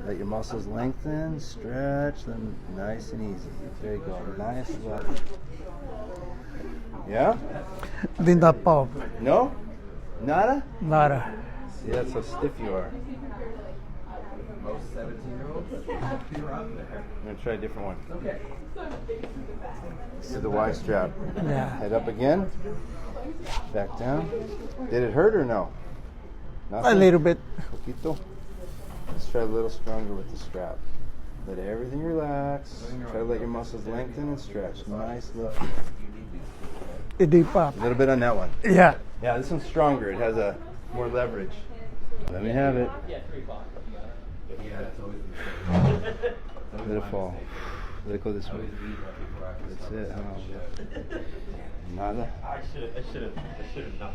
Let your muscles lengthen, stretch them nice and easy. There you go. Nice left. Yeah? Did not pop. No? Nada? Nada. See, that's how stiff you are. Most 17-year-olds. You're out there. I'm going to try a different one. To the Y strap. Yeah. Head up again. Back down. Did it hurt or no? Nothing? A little bit. Poquito. Let's try a little stronger with the strap. Let everything relax. Try to let your muscles lengthen and stretch. Nice lift. It did pop. A little bit on that one. Yeah. Yeah, this one's stronger. It has a more leverage. Let me have it. Let it fall. Let it go this way. That's it. Huh? Nada. I should have not.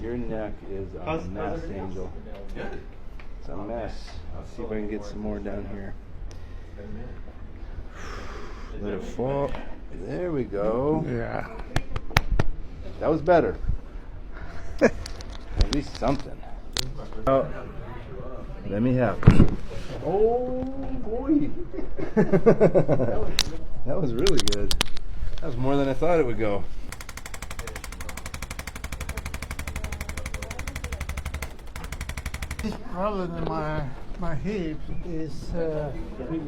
Your neck is a mess, Angel. It's a mess. Let's see if I can get some more down here. Let it fall. There we go. Yeah. That was better. At least something. Oh, let me have it. Oh boy. That was really good. That was more than I thought it would go. This problem in my hips is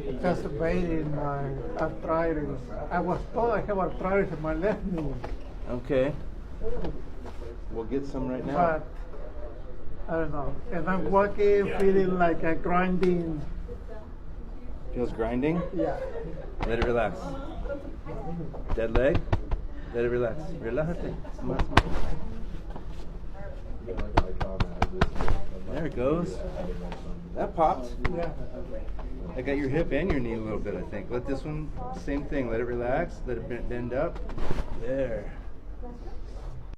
exacerbating my arthritis. I was told I have arthritis in my left knee, Okay. We'll get some right now. but I don't know. And I'm walking, feeling like a grinding. Feels grinding? Yeah. Let it relax. Dead leg? Let it relax. Relájate. Más. There it goes. That popped. Yeah. I got your hip and your knee a little bit, I think. Let this one, same thing. Let it relax. Let it bend up. There.